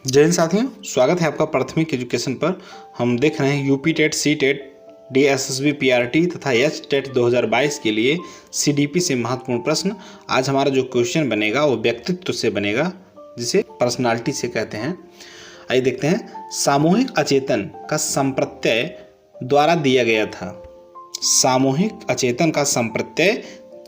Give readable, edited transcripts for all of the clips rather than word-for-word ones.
जय हिंद साथियों, स्वागत है आपका प्राथमिक एजुकेशन पर। हम देख रहे हैं UP TET, C TET, DSSB PRT तथा एच टेट 2022 के लिए CDP से महत्वपूर्ण प्रश्न। आज हमारा जो क्वेश्चन बनेगा वो व्यक्तित्व से बनेगा, जिसे पर्सनालिटी से कहते हैं। आइए देखते हैं। सामूहिक अचेतन का संप्रत्यय द्वारा दिया गया था। सामूहिक अचेतन का संप्रत्यय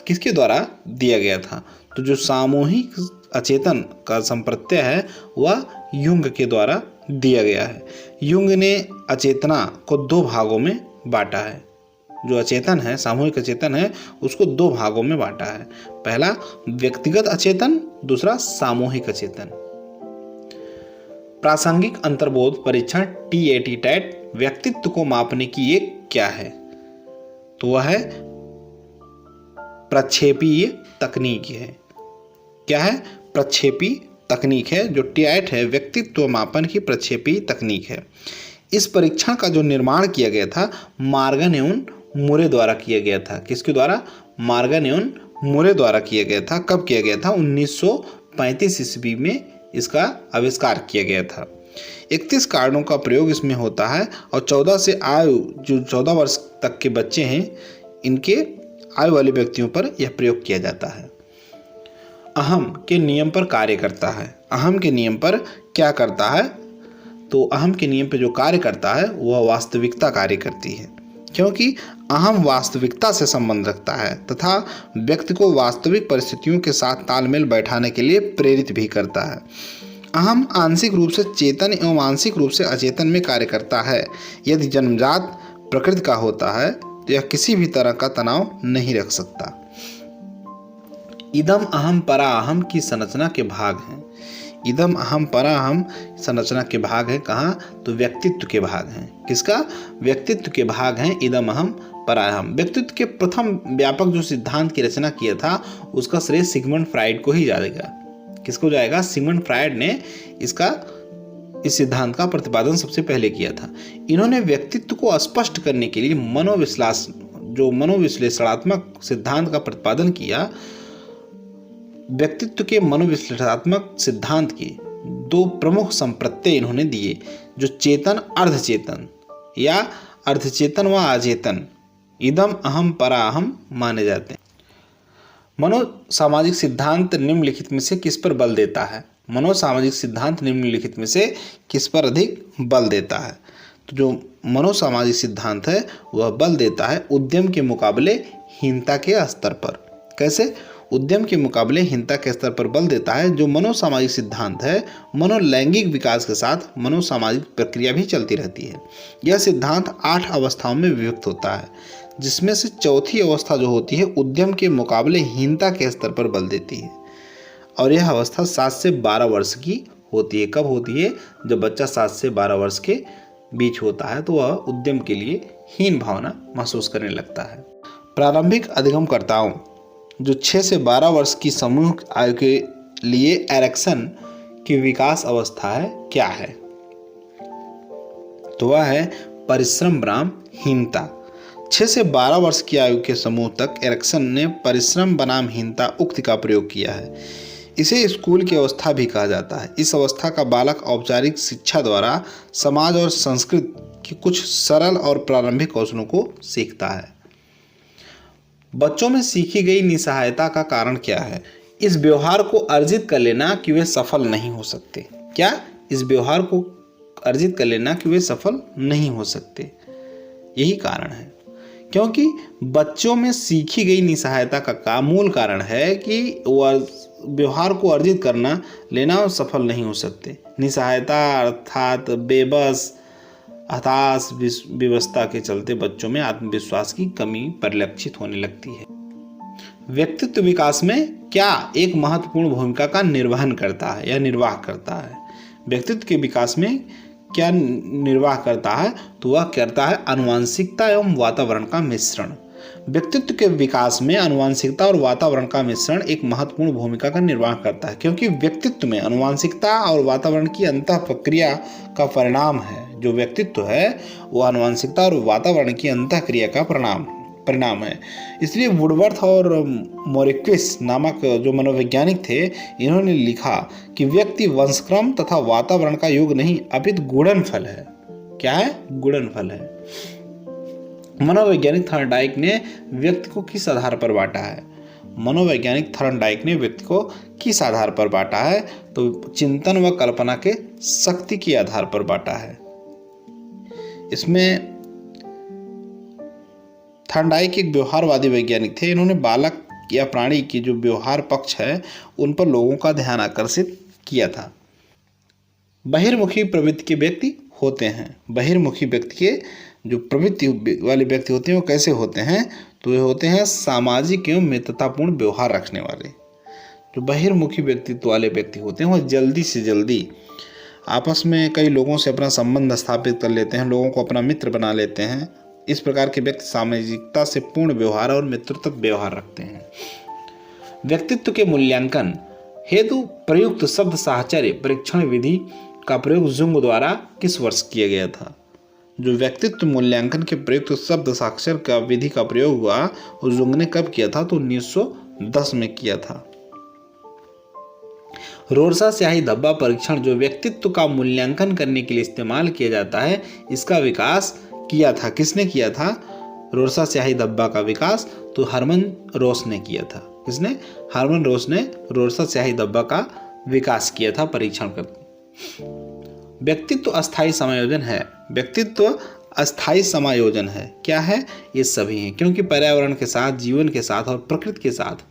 किसके द्वारा दिया गया था? तो जो सामूहिक अचेतन का संप्रत्यय है वह युंग के द्वारा दिया गया है। युंग ने अचेतना को दो भागों में बांटा है। जो अचेतन है, सामूहिक अचेतन है, उसको दो भागों में बांटा है। पहला व्यक्तिगत अचेतन, दूसरा सामूहिक अचेतन। प्रासंगिक अंतर्बोध परीक्षण TAT टेट व्यक्तित्व को मापने की एक क्या है? तो वह है प्रक्षेपीय तकनीक है। क्या है? प्रक्षेपी तकनीक है। जो TAT है, व्यक्तित्व मापन की प्रक्षेपी तकनीक है। इस परीक्षण का जो निर्माण किया गया था मॉर्गन एवं मुरे द्वारा किया गया था। किसके द्वारा? मॉर्गन एवं मुरे द्वारा किया गया था। कब किया गया था? 1935 ईस्वी में इसका आविष्कार किया गया था। 31 कारणों का प्रयोग इसमें होता है और 14 से आयु जो 14 वर्ष तक के बच्चे हैं, इनके आयु वाले व्यक्तियों पर यह प्रयोग किया जाता है। अहम के नियम पर कार्य करता है। अहम के नियम पर क्या करता है? तो अहम के नियम पर जो कार्य करता है वह वास्तविकता कार्य करती है, क्योंकि अहम वास्तविकता से संबंध रखता है तथा व्यक्ति को वास्तविक परिस्थितियों के साथ तालमेल बैठाने के लिए प्रेरित भी करता है। अहम आंशिक रूप से चेतन एवं आंशिक रूप से अचेतन में कार्य करता है। यदि जन्मजात प्रकृति का होता है तो यह किसी भी तरह का तनाव नहीं रख सकता। इदम अहम परा अहम की संरचना के भाग हैं। इदम अहम परा अहम संरचना के भाग हैं। कहाँ? तो व्यक्तित्व के भाग हैं। किसका? व्यक्तित्व के भाग हैं इदम अहम परा अहम। व्यक्तित्व के प्रथम व्यापक जो सिद्धांत की रचना किया था उसका श्रेय सिगमंड फ्राइड को ही जाएगा। किसको जाएगा? सिगमंड फ्राइड ने इस सिद्धांत का प्रतिपादन सबसे पहले किया था। इन्होंने व्यक्तित्व को स्पष्ट करने के लिए मनोविश्लेषणात्मक सिद्धांत का प्रतिपादन किया। व्यक्तित्व के मनोविश्लेषणात्मक सिद्धांत के दो प्रमुख संप्रत्यय इन्होंने दिए, जो चेतन अर्धचेतन या अर्धचेतन व अचेतन इदम अहम परा अहम माने जाते हैं। मनोसामाजिक सिद्धांत निम्नलिखित में से किस पर बल देता है? मनोसामाजिक सिद्धांत निम्नलिखित में से किस पर अधिक बल देता है? तो जो मनोसामाजिक सिद्धांत है वह बल देता है उद्यम के मुकाबले हीनता के स्तर पर। कैसे? उद्यम के मुकाबले हीनता के स्तर पर बल देता है। जो मनोसामाजिक सिद्धांत है, मनोलैंगिक विकास के साथ मनोसामाजिक प्रक्रिया भी चलती रहती है। यह सिद्धांत 8 अवस्थाओं में विभक्त होता है, जिसमें से चौथी अवस्था जो होती है उद्यम के मुकाबले हीनता के स्तर पर बल देती है, और यह अवस्था 7 से 12 वर्ष की होती है। कब होती है? जब बच्चा 7 से 12 वर्ष के बीच होता है तो वह उद्यम के लिए हीन भावना महसूस करने लगता है। प्रारंभिक अधिगमकर्ताओं जो 6 से 12 वर्ष की समूह आयु के लिए एरेक्शन की विकास अवस्था है, क्या है? तो वह है परिश्रम बनाम हीनता। 6 से 12 वर्ष की आयु के समूह तक एरेक्सन ने परिश्रम बनाम हीनता उक्ति का प्रयोग किया है। इसे स्कूल की अवस्था भी कहा जाता है। इस अवस्था का बालक औपचारिक शिक्षा द्वारा समाज और संस्कृति की कुछ सरल और प्रारंभिक कौशलों को सीखता है। बच्चों में सीखी गई निस्सहायता का कारण क्या है? इस व्यवहार को अर्जित कर लेना कि वे सफल नहीं हो सकते। क्या? इस व्यवहार को अर्जित कर लेना कि वे सफल नहीं हो सकते, यही कारण है। क्योंकि बच्चों में सीखी गई निस्सहायता का मूल कारण है कि वह व्यवहार को अर्जित करना लेना और सफल नहीं हो सकते। निस्सहायता अर्थात बेबस हताश विवशता के चलते बच्चों में आत्मविश्वास की कमी परिलक्षित होने लगती है। व्यक्तित्व विकास में क्या एक महत्वपूर्ण भूमिका का निर्वहन करता है या निर्वाह करता है? व्यक्तित्व के विकास में क्या निर्वाह करता है? तो वह करता है आनुवंशिकता एवं वातावरण का मिश्रण। व्यक्तित्व के विकास में आनुवंशिकता और वातावरण का मिश्रण एक महत्वपूर्ण भूमिका का निर्वाह करता है, क्योंकि व्यक्तित्व में आनुवंशिकता और वातावरण की अंतः प्रक्रिया का परिणाम है। जो व्यक्तित्व है वो आनुवंशिकता और वातावरण की अंतः क्रिया का परिणाम है। परिणाम है। इसलिए वुडवर्थ और मोरिक्विस नामक जो मनोवैज्ञानिक थे, इन्होंने लिखा कि व्यक्ति वंशक्रम तथा वातावरण का योग नहीं अपितु गुणनफल है। क्या है? गुणनफल है। मनोवैज्ञानिक थॉर्नडाइक ने व्यक्ति को किस आधार पर बांटा है? मनोवैज्ञानिक थॉर्नडाइक ने व्यक्ति को किस आधार पर बांटा है? तो चिंतन व कल्पना के शक्ति के आधार पर बांटा है। इसमें थॉर्नडाइक एक व्यवहारवादी वैज्ञानिक थे। इन्होंने बालक या प्राणी की जो व्यवहार पक्ष है उन पर लोगों का ध्यान आकर्षित किया था। बहिर्मुखी प्रवृत्ति के व्यक्ति होते हैं। बहिर्मुखी व्यक्ति के जो प्रवृत्ति वाले व्यक्ति होते हैं वो कैसे होते हैं? तो ये होते हैं सामाजिक एवं मित्रतापूर्ण व्यवहार रखने वाले। जो बहिर्मुखी व्यक्तित्व वाले व्यक्ति होते हैं वो जल्दी से जल्दी आपस में कई लोगों से अपना संबंध स्थापित कर लेते हैं, लोगों को अपना मित्र बना लेते हैं। इस प्रकार के व्यक्ति सामाजिकता से पूर्ण व्यवहार और मित्रतक व्यवहार रखते हैं। व्यक्तित्व के मूल्यांकन हेतु प्रयुक्त शब्द साहचर्य परीक्षण विधि का प्रयोग जुंग द्वारा किस वर्ष किया गया था? जो व्यक्तित्व मूल्यांकन के प्रयुक्त शब्द साक्षर का विधि का प्रयोग हुआ वो जुंग ने कब किया था? तो 1910 में किया था। रोरसा स्याही धब्बा परीक्षण जो व्यक्तित्व का मूल्यांकन करने के लिए इस्तेमाल किया जाता है, इसका विकास किया था। किसने किया था रोरसा स्याही धब्बा का विकास? तो हरमन रोस ने किया था। किसने? हरमन रोस ने रोरसा स्याही धब्बा का विकास किया था परीक्षण कर। व्यक्तित्व अस्थायी समायोजन है। व्यक्तित्व अस्थायी समायोजन है। क्या है? ये सभी हैं, क्योंकि पर्यावरण के साथ, जीवन के साथ और प्रकृति के साथ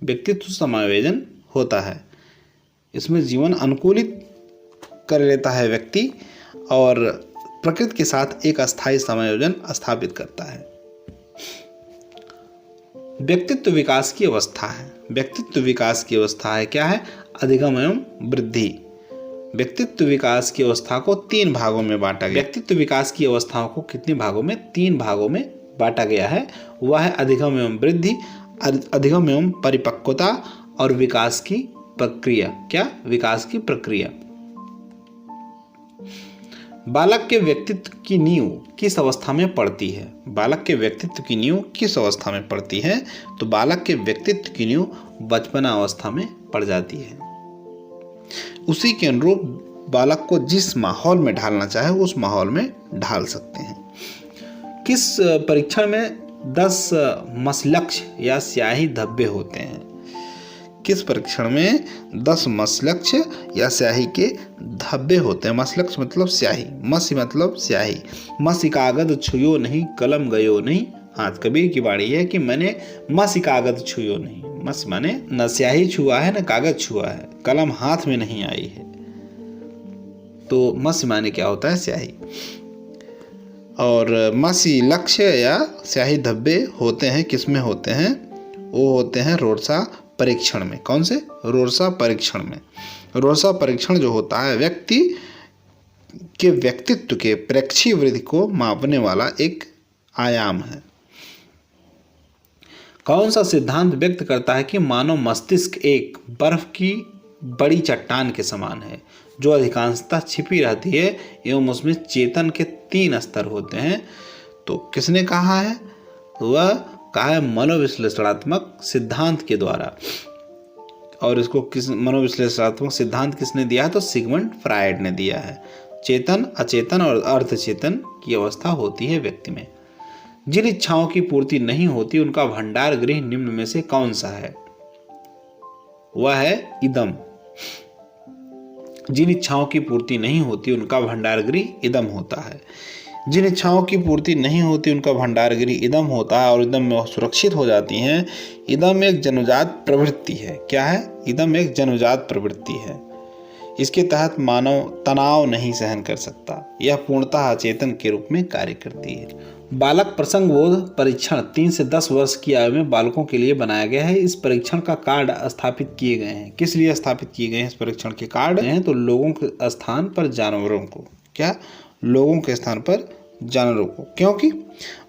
व्यक्तित्व समायोजन होता है। इसमें जीवन अनुकूलित कर लेता है व्यक्ति और प्रकृति के साथ एक अस्थायी समायोजन स्थापित करता है। व्यक्तित्व विकास की अवस्था है। व्यक्तित्व विकास की अवस्था है क्या है? अधिगम एवं वृद्धि। व्यक्तित्व विकास की अवस्था को 3 भागों में बांटा गया। व्यक्तित्व विकास की अवस्थाओं को कितने भागों में? 3 भागों में बांटा गया है। वह है अधिगम एवं वृद्धि, अधिगम एवं परिपक्वता और विकास की प्रक्रिया। क्या? विकास की प्रक्रिया। बालक के व्यक्तित्व की नींव किस अवस्था में पड़ती है? बालक के व्यक्तित्व की नींव किस अवस्था में पड़ती है? तो बालक के व्यक्तित्व की नींव बचपना अवस्था में पड़ जाती है। उसी के अनुरूप बालक को जिस माहौल में ढालना चाहे उस माहौल में ढाल सकते हैं। किस परीक्षण में 10 मसलक्ष्य या स्याही धब्बे होते हैं? किस परीक्षण में 10 मसलक्ष्य या स्याही के धब्बे होते हैं? मसलक्ष्य मतलब स्याही, मसी मतलब स्याही। मसी कागज छुयो नहीं, कलम गयो नहीं। हाँ, कबीर की वाणी है कि मैंने मसी कागज छुयो नहीं। मस माने न स्याही छुआ है न कागज छुआ है, कलम हाथ में नहीं आई है। तो मसी माने क्या होता है? स्याही। और मसी लक्ष्य या स्याही धब्बे होते हैं, किसमें होते हैं? वो होते हैं रोरसा परीक्षण में। कौन से? रोरसा परीक्षण में। रोरसा परीक्षण जो होता है व्यक्ति के व्यक्तित्व के प्रेक्षी वृद्धि को मापने वाला एक आयाम है। कौन सा सिद्धांत व्यक्त करता है कि मानव मस्तिष्क एक बर्फ की बड़ी चट्टान के समान है जो अधिकांशतः छिपी रहती है एवं उसमें चेतन के 3 स्तर होते हैं? तो किसने कहा है? वह कहा है मनोविश्लेषणात्मक सिद्धांत के द्वारा। और इसको किस मनोविश्लेषणात्मक सिद्धांत किसने दिया है? तो सिगमंड फ्रायड ने दिया है। चेतन, अचेतन और अर्धचेतन की अवस्था होती है व्यक्ति में। जिन इच्छाओं की पूर्ति नहीं होती उनका भंडार गृह निम्न में से कौन सा है? वह है इदम। जिन इच्छाओं की पूर्ति नहीं होती उनका भंडार गृह इदम होता है। जिन इच्छाओं की पूर्ति नहीं होती उनका भंडार गृह इदम होता है और इदम में सुरक्षित हो जाती हैं। इदम एक जन्मजात प्रवृत्ति है। क्या है? इदम एक जन्मजात प्रवृत्ति है। इसके तहत मानव तनाव नहीं सहन कर सकता। यह पूर्णतः अचेतन के रूप में कार्य करती है। बालक प्रसंग बोध परीक्षण 3 से 10 वर्ष की आयु में बालकों के लिए बनाया गया है। इस परीक्षण का कार्ड स्थापित किए गए हैं। किस लिए स्थापित किए गए हैं इस परीक्षण के कार्ड हैं? तो लोगों के स्थान पर जानवरों को। क्या? लोगों के स्थान पर जानवरों को। क्योंकि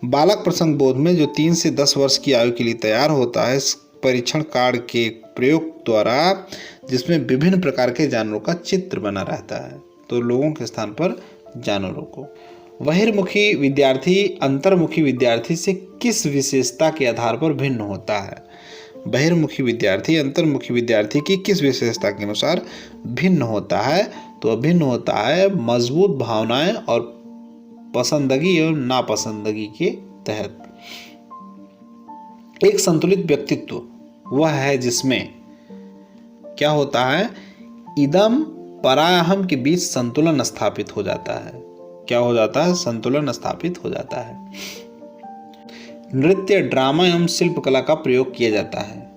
बालक प्रसंग बोध में जो 3 से 10 वर्ष की आयु के लिए तैयार होता है इस परीक्षण कार्ड के प्रयोग द्वारा, जिसमें विभिन्न प्रकार के जानवरों का चित्र बना रहता है। तो लोगों के स्थान पर जानवरों को। बहिर्मुखी विद्यार्थी अंतर्मुखी विद्यार्थी से किस विशेषता के आधार पर भिन्न होता है? बहिर्मुखी विद्यार्थी अंतर्मुखी विद्यार्थी की किस विशेषता के अनुसार भिन्न होता है? तो भिन्न होता है मजबूत भावनाएं और पसंदगी एवं नापसंदगी के तहत। एक संतुलित व्यक्तित्व वह है जिसमें क्या होता है, इदम परायहम के बीच संतुलन स्थापित हो जाता है। क्या हो जाता है? संतुलन स्थापित हो जाता है। नृत्य, ड्रामा एवं शिल्पकला का प्रयोग किया जाता है।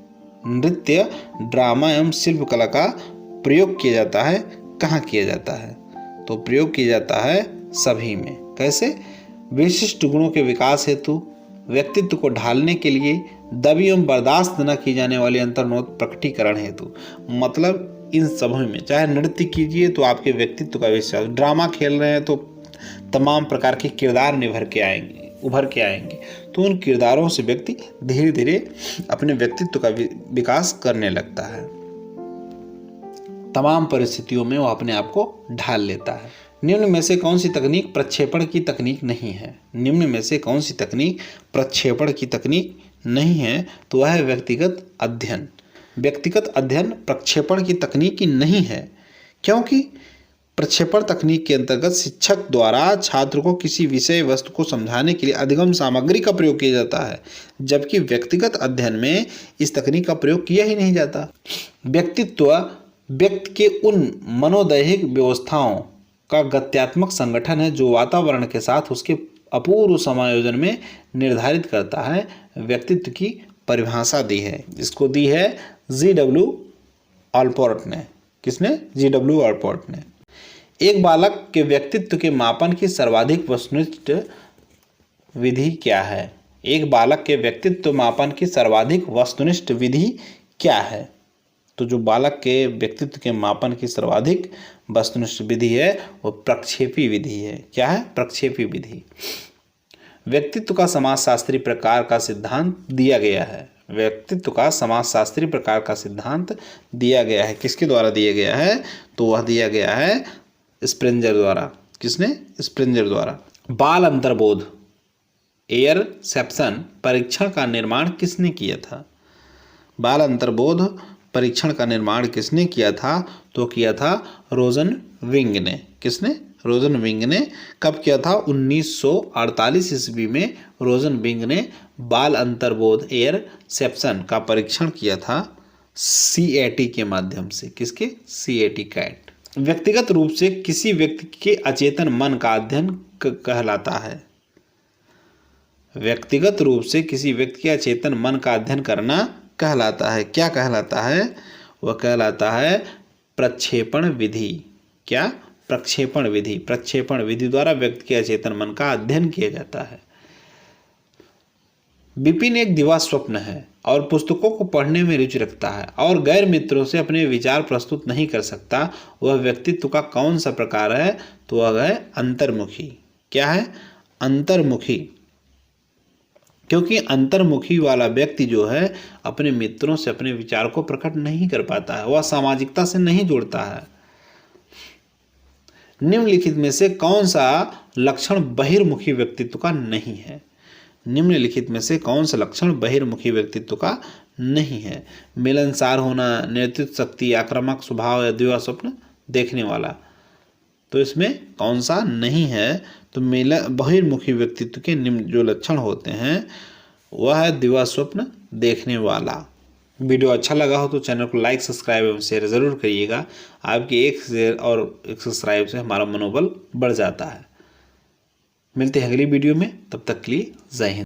नृत्य, ड्रामा एवं शिल्पकला का प्रयोग किया जाता है। कहाँ किया जाता है? तो प्रयोग किया जाता है सभी में। कैसे? विशिष्ट गुणों के विकास हेतु, व्यक्तित्व को ढालने के लिए, दबी एवं बर्दाश्त न की जाने वाली अंतर्निहित प्रकटीकरण हेतु। मतलब इन सभी में, चाहे नृत्य कीजिए तो आपके व्यक्तित्व का विकास, ड्रामा खेल रहे हैं तो तमाम प्रकार के किरदार उभर के आएंगे, तो उन किरदारों से व्यक्ति धीरे धीरे अपने व्यक्तित्व का विकास करने लगता है। तमाम परिस्थितियों में वो अपने आप को ढाल लेता है। निम्न में से कौन सी तकनीक प्रक्षेपण की तकनीक नहीं है? निम्न में से कौन सी तकनीक प्रक्षेपण की तकनीक नहीं है? तो वह है व्यक्तिगत अध्ययन। व्यक्तिगत अध्ययन प्रक्षेपण की तकनीक की नहीं है, क्योंकि प्रक्षेपण तकनीक के अंतर्गत शिक्षक द्वारा छात्र को किसी विषय वस्तु को समझाने के लिए अधिगम सामग्री का प्रयोग किया जाता है, जबकि व्यक्तिगत अध्ययन में इस तकनीक का प्रयोग किया ही नहीं जाता। व्यक्तित्व व्यक्ति के उन मनोदैहिक व्यवस्थाओं का गत्यात्मक संगठन है जो वातावरण के साथ उसके अपूर्व समायोजन में निर्धारित करता है। व्यक्तित्व की परिभाषा दी है, इसको दी है G.W. ऑलपोर्ट ने। किसने? G.W. ऑलपोर्ट ने। एक बालक के व्यक्तित्व के मापन की सर्वाधिक वस्तुनिष्ठ विधि क्या है? एक बालक के व्यक्तित्व मापन की सर्वाधिक वस्तुनिष्ठ विधि क्या है? तो जो बालक के व्यक्तित्व के मापन की सर्वाधिक वस्तुनिष्ठ विधि है वो प्रक्षेपी विधि है। क्या है? प्रक्षेपी विधि। व्यक्तित्व का समाजशास्त्री प्रकार का सिद्धांत दिया गया है। व्यक्तित्व का समाजशास्त्री प्रकार का सिद्धांत दिया गया है। किसके द्वारा दिया गया है? तो वह दिया गया है स्प्रेंजर द्वारा। किसने? स्प्रेंजर द्वारा। बाल अंतर्बोध एयरसेप्शन परीक्षण का निर्माण किसने किया था? बाल अंतर्बोध परीक्षण का निर्माण किसने किया था? तो किया था रोजनविंग ने। किसने? रोजनविंग ने। कब किया था? 1948 ईस्वी में रोजनविंग ने बाल अंतर्बोध एयरसेप्शन का परीक्षण किया था CAT के माध्यम से। किसके? CAT cat. व्यक्तिगत रूप से किसी व्यक्ति के अचेतन मन का अध्ययन कहलाता है। व्यक्तिगत रूप से किसी व्यक्ति के अचेतन मन का अध्ययन करना कहलाता है। क्या कहलाता है? वह कहलाता है प्रक्षेपण विधि। क्या? प्रक्षेपण विधि। प्रक्षेपण विधि द्वारा व्यक्ति के अचेतन मन का अध्ययन किया जाता है। विपिन एक दिवा स्वप्न है और पुस्तकों को पढ़ने में रुचि रखता है और गैर मित्रों से अपने विचार प्रस्तुत नहीं कर सकता। वह व्यक्तित्व का कौन सा प्रकार है? तो वह है अंतर्मुखी। क्या है? अंतर्मुखी। क्योंकि अंतर्मुखी वाला व्यक्ति जो है अपने मित्रों से अपने विचार को प्रकट नहीं कर पाता है, वह सामाजिकता से नहीं जुड़ता है। निम्नलिखित में से कौन सा लक्षण बहिर्मुखी व्यक्तित्व का नहीं है? निम्नलिखित में से कौन सा लक्षण बहिर्मुखी व्यक्तित्व का नहीं है? मिलनसार होना, नेतृत्व शक्ति, आक्रामक स्वभाव या दिवा स्वप्न देखने वाला। तो इसमें कौन सा नहीं है? तो बहिर्मुखी व्यक्तित्व के निम्न जो लक्षण होते हैं वह है दिवा स्वप्न देखने वाला। वीडियो अच्छा लगा हो तो चैनल को लाइक, सब्सक्राइब एवं शेयर ज़रूर करिएगा। आपकी एक शेयर और एक सब्सक्राइब से हमारा मनोबल बढ़ जाता है। मिलते हैं अगली वीडियो में, तब तक के लिए जय हिंद।